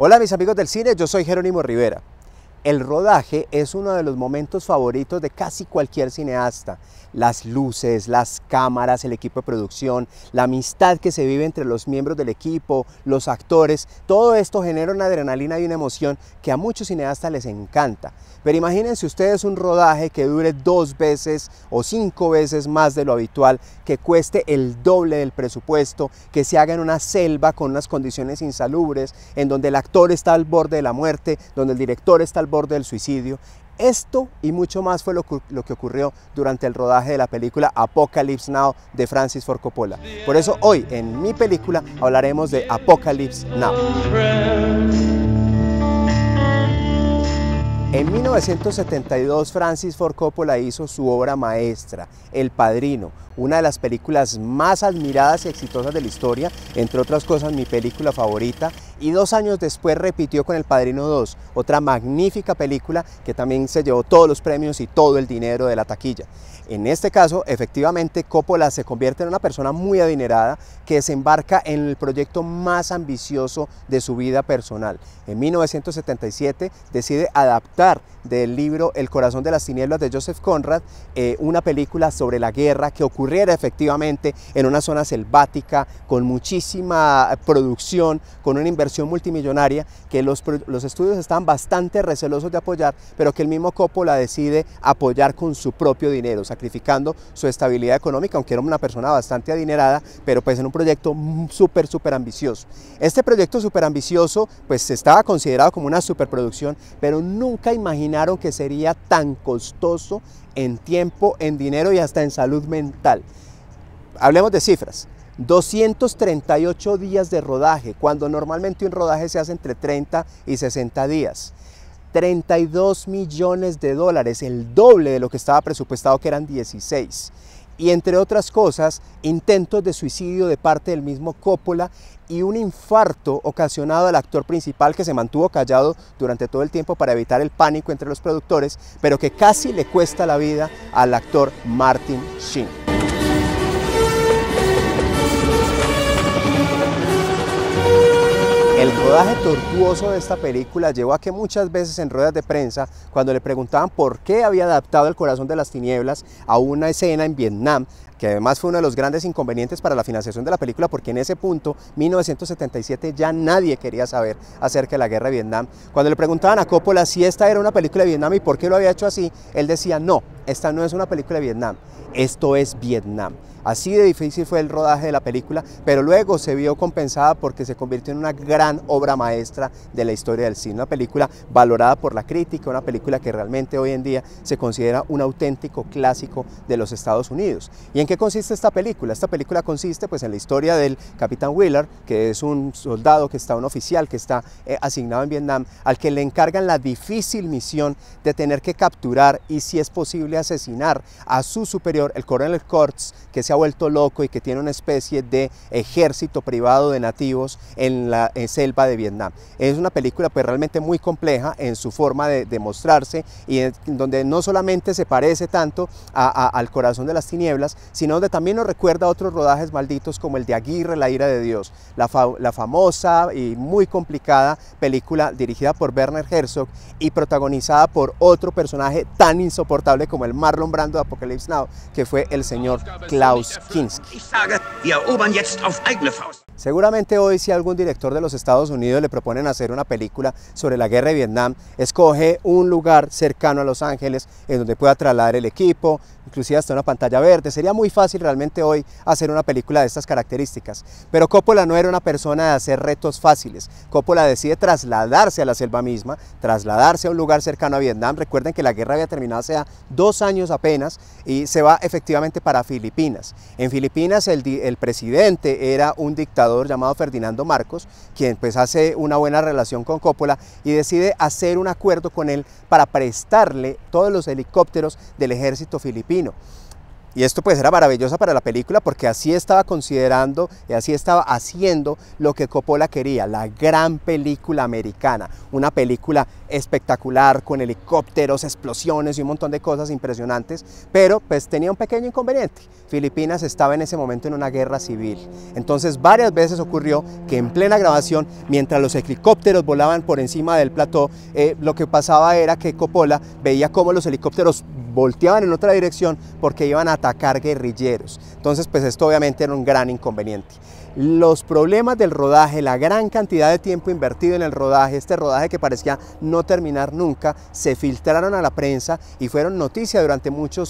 Hola mis amigos del cine, yo soy Jerónimo Rivera. El rodaje es uno de los momentos favoritos de casi cualquier cineasta. Las luces, las cámaras, el equipo de producción, la amistad que se vive entre los miembros del equipo, los actores, todo esto genera una adrenalina y una emoción que a muchos cineastas les encanta. Pero imagínense ustedes un rodaje que dure 2 veces o 5 veces más de lo habitual, que cueste el doble del presupuesto, que se haga en una selva con unas condiciones insalubres, en donde el actor está al borde de la muerte, donde el director está al borde del suicidio. Esto y mucho más fue lo que ocurrió durante el rodaje de la película Apocalypse Now de Francis Ford Coppola. Por eso hoy en mi película hablaremos de Apocalypse Now. En 1972 Francis Ford Coppola hizo su obra maestra, El Padrino, una de las películas más admiradas y exitosas de la historia, entre otras cosas mi película favorita, y 2 años después repitió con El Padrino 2, otra magnífica película que también se llevó todos los premios y todo el dinero de la taquilla. En este caso, efectivamente, Coppola se convierte en una persona muy adinerada que se embarca en el proyecto más ambicioso de su vida personal. En 1977 decide adaptar del libro El corazón de las tinieblas de Joseph Conrad, una película sobre la guerra que ocurriera efectivamente en una zona selvática, con muchísima producción, con una inversión multimillonaria que los estudios estaban bastante recelosos de apoyar, pero que el mismo Coppola decide apoyar con su propio dinero, sacrificando su estabilidad económica, aunque era una persona bastante adinerada, pero pues en un proyecto súper ambicioso. Este proyecto súper ambicioso pues estaba considerado como una superproducción, pero nunca imaginaron que sería tan costoso en tiempo, en dinero y hasta en salud mental. Hablemos de cifras. 238 días de rodaje, cuando normalmente un rodaje se hace entre 30 y 60 días. 32 millones de dólares, el doble de lo que estaba presupuestado, que eran 16. Y entre otras cosas, intentos de suicidio de parte del mismo Coppola y un infarto ocasionado al actor principal, que se mantuvo callado durante todo el tiempo para evitar el pánico entre los productores, pero que casi le cuesta la vida al actor Martin Sheen. El rodaje tortuoso de esta película llevó a que muchas veces en ruedas de prensa, cuando le preguntaban por qué había adaptado El corazón de las tinieblas a una escena en Vietnam, que además fue uno de los grandes inconvenientes para la financiación de la película, porque en ese punto, 1977, ya nadie quería saber acerca de la guerra de Vietnam. Cuando le preguntaban a Coppola si esta era una película de Vietnam y por qué lo había hecho así, él decía: no, esta no es una película de Vietnam, esto es Vietnam. Así de difícil fue el rodaje de la película, pero luego se vio compensada porque se convirtió en una gran obra maestra de la historia del cine, una película valorada por la crítica, una película que realmente hoy en día se considera un auténtico clásico de los Estados Unidos. ¿Y en qué consiste esta película? Esta película consiste pues en la historia del capitán Willard, que es un soldado que está, un oficial que está asignado en Vietnam, al que le encargan la difícil misión de tener que capturar y, si es posible, asesinar a su superior, el coronel Kurtz, que se ha vuelto loco y que tiene una especie de ejército privado de nativos en la selva de Vietnam. Es una película pues realmente muy compleja en su forma de mostrarse, y donde no solamente se parece tanto al corazón de las tinieblas, sino donde también nos recuerda a otros rodajes malditos como el de Aguirre, La ira de Dios, la famosa y muy complicada película dirigida por Werner Herzog y protagonizada por otro personaje tan insoportable como el Marlon Brando de Apocalypse Now, que fue el señor Klaus Kinski. Seguramente hoy, si algún director de los Estados Unidos le proponen hacer una película sobre la guerra de Vietnam, escoge un lugar cercano a Los Ángeles en donde pueda trasladar el equipo, inclusive hasta una pantalla verde. Sería muy fácil realmente hoy hacer una película de estas características. Pero Coppola no era una persona de hacer retos fáciles. Coppola decide trasladarse a la selva misma, trasladarse a un lugar cercano a Vietnam. Recuerden que la guerra había terminado hace 2 años apenas, y se va efectivamente para Filipinas. En Filipinas el presidente era un dictador llamado Ferdinando Marcos, quien pues hace una buena relación con Coppola y decide hacer un acuerdo con él para prestarle todos los helicópteros del ejército filipino. Y esto pues era maravilloso para la película porque así estaba considerando y así estaba haciendo lo que Coppola quería, la gran película americana, una película espectacular con helicópteros, explosiones y un montón de cosas impresionantes, pero pues tenía un pequeño inconveniente. Filipinas estaba en ese momento en una guerra civil, entonces varias veces ocurrió que en plena grabación, mientras los helicópteros volaban por encima del plató, lo que pasaba era que Coppola veía cómo los helicópteros volteaban en otra dirección porque iban a atacar guerrilleros. Entonces pues esto obviamente era un gran inconveniente. Los problemas del rodaje, la gran cantidad de tiempo invertido en el rodaje, este rodaje que parecía no terminar nunca, se filtraron a la prensa y fueron noticia durante mucho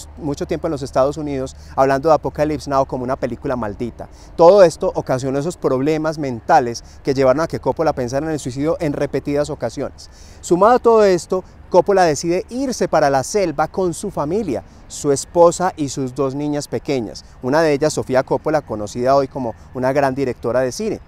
tiempo en los Estados Unidos, hablando de Apocalypse Now como una película maldita. Todo esto ocasionó esos problemas mentales que llevaron a que Coppola pensara en el suicidio en repetidas ocasiones. Sumado a todo esto, Coppola decide irse para la selva con su familia, su esposa y sus dos niñas pequeñas, una de ellas Sofía Coppola, conocida hoy como una gran directora de cine.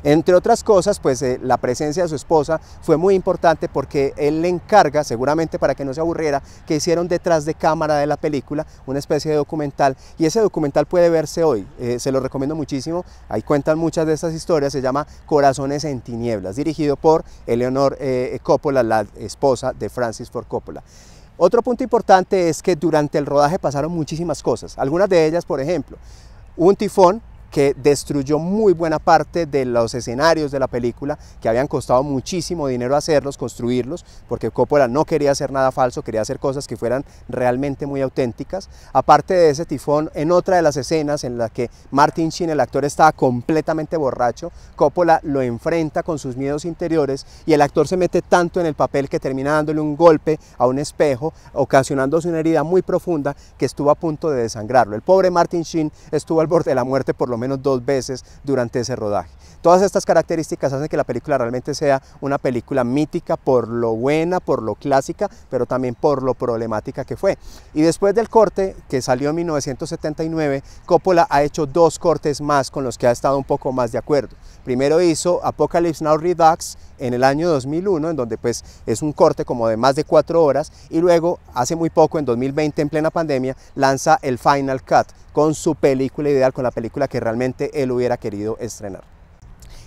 Entre otras cosas, pues la presencia de su esposa fue muy importante porque él le encarga, seguramente para que no se aburriera, que hicieron detrás de cámara de la película una especie de documental, y ese documental puede verse hoy, se lo recomiendo muchísimo, ahí cuentan muchas de estas historias, se llama Corazones en Tinieblas, dirigido por Eleanor Coppola, la esposa de Francis Ford Coppola. Otro punto importante es que durante el rodaje pasaron muchísimas cosas, algunas de ellas, por ejemplo, un tifón que destruyó muy buena parte de los escenarios de la película, que habían costado muchísimo dinero hacerlos, construirlos, porque Coppola no quería hacer nada falso, quería hacer cosas que fueran realmente muy auténticas. Aparte de ese tifón, en otra de las escenas en la que Martin Sheen, el actor, estaba completamente borracho, Coppola lo enfrenta con sus miedos interiores y el actor se mete tanto en el papel que termina dándole un golpe a un espejo, ocasionándose una herida muy profunda que estuvo a punto de desangrarlo. El pobre Martin Sheen estuvo al borde de la muerte por lo menos 2 veces durante ese rodaje. Todas estas características hacen que la película realmente sea una película mítica por lo buena, por lo clásica, pero también por lo problemática que fue. Y después del corte, que salió en 1979, Coppola ha hecho 2 cortes más con los que ha estado un poco más de acuerdo. Primero hizo Apocalypse Now Redux en el año 2001, en donde pues es un corte como de más de 4 horas, y luego hace muy poco, en 2020, en plena pandemia, lanza el Final Cut con su película ideal, con la película que realmente él hubiera querido estrenar.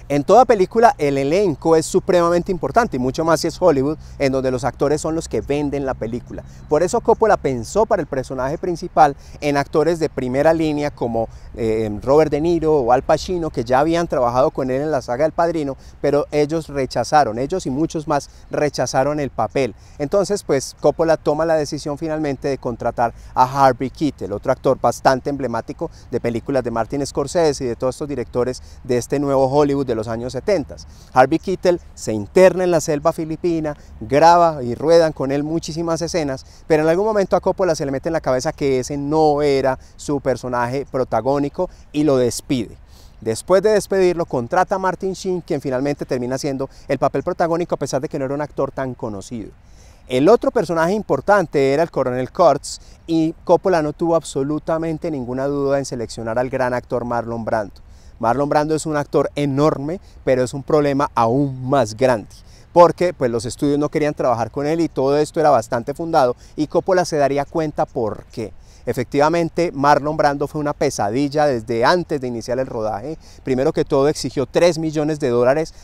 En toda película el elenco es supremamente importante, y mucho más si es Hollywood, en donde los actores son los que venden la película. Por eso Coppola pensó para el personaje principal en actores de primera línea como Robert De Niro o Al Pacino, que ya habían trabajado con él en la saga del Padrino, pero ellos y muchos más rechazaron el papel. Entonces pues Coppola toma la decisión finalmente de contratar a Harvey Keitel, otro actor bastante emblemático de películas de Martin Scorsese y de todos estos directores de este nuevo Hollywood de los años 70. Harvey Keitel se interna en la selva filipina, graba y ruedan con él muchísimas escenas, pero en algún momento a Coppola se le mete en la cabeza que ese no era su personaje protagónico y lo despide. Después de despedirlo, contrata a Martin Sheen, quien finalmente termina siendo el papel protagónico a pesar de que no era un actor tan conocido. El otro personaje importante era el coronel Kurtz, y Coppola no tuvo absolutamente ninguna duda en seleccionar al gran actor Marlon Brando. Marlon Brando es un actor enorme, pero es un problema aún más grande, porque pues, los estudios no querían trabajar con él y todo esto era bastante fundado, y Coppola se daría cuenta por qué. Efectivamente, Marlon Brando fue una pesadilla desde antes de iniciar el rodaje. Primero que todo, exigió $3 millones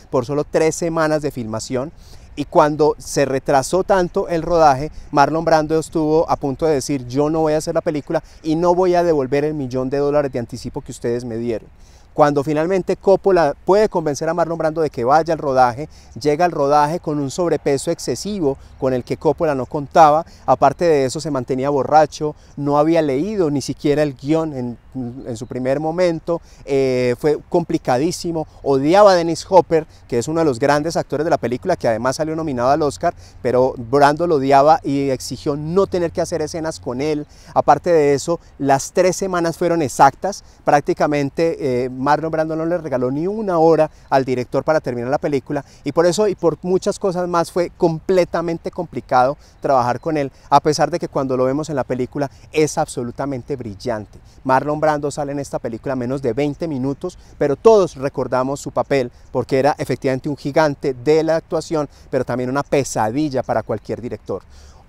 por solo 3 semanas de filmación. Y cuando se retrasó tanto el rodaje, Marlon Brando estuvo a punto de decir: yo no voy a hacer la película y no voy a devolver el $1 millón de anticipo que ustedes me dieron. Cuando finalmente Coppola puede convencer a Marlon Brando de que vaya al rodaje, llega al rodaje con un sobrepeso excesivo con el que Coppola no contaba. Aparte de eso, se mantenía borracho, no había leído ni siquiera el guión en su primer momento, fue complicadísimo, odiaba a Dennis Hopper, que es uno de los grandes actores de la película, que además salió nominado al Oscar, pero Brando lo odiaba y exigió no tener que hacer escenas con él. Aparte de eso, las 3 semanas fueron exactas, prácticamente Marlon Brando no le regaló ni una hora al director para terminar la película, y por eso y por muchas cosas más fue completamente complicado trabajar con él, a pesar de que cuando lo vemos en la película es absolutamente brillante. Marlon Brando sale en esta película menos de 20 minutos, pero todos recordamos su papel porque era efectivamente un gigante de la actuación, pero también una pesadilla para cualquier director.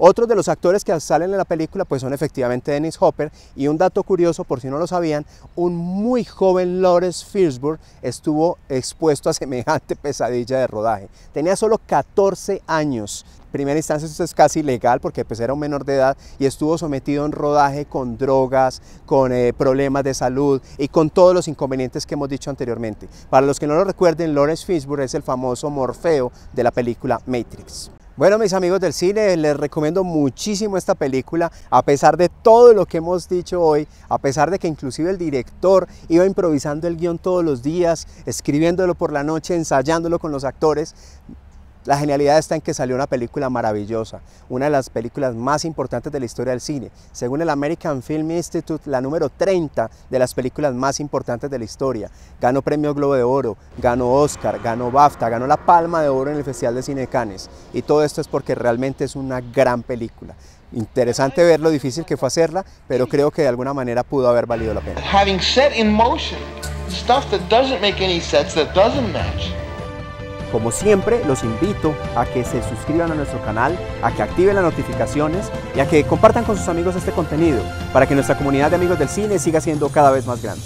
Otros de los actores que salen en la película pues son efectivamente Dennis Hopper, y un dato curioso por si no lo sabían, un muy joven Lawrence Fishburne estuvo expuesto a semejante pesadilla de rodaje. Tenía solo 14 años. En primera instancia esto es casi ilegal porque pues era un menor de edad y estuvo sometido en rodaje con drogas, con problemas de salud y con todos los inconvenientes que hemos dicho anteriormente. Para los que no lo recuerden, Lawrence Fishburne es el famoso Morfeo de la película Matrix. Bueno, mis amigos del cine, les recomiendo muchísimo esta película, a pesar de todo lo que hemos dicho hoy, a pesar de que inclusive el director iba improvisando el guión todos los días, escribiéndolo por la noche, ensayándolo con los actores. La genialidad está en que salió una película maravillosa, una de las películas más importantes de la historia del cine. Según el American Film Institute, la número 30 de las películas más importantes de la historia. Ganó Premio Globo de Oro, ganó Oscar, ganó BAFTA, ganó la Palma de Oro en el Festival de Cine de Cannes. Y todo esto es porque realmente es una gran película. Interesante ver lo difícil que fue hacerla, pero creo que de alguna manera pudo haber valido la pena. Having set in motion stuff that doesn't make any sense, that doesn't match. Como siempre, los invito a que se suscriban a nuestro canal, a que activen las notificaciones y a que compartan con sus amigos este contenido para que nuestra comunidad de amigos del cine siga siendo cada vez más grande.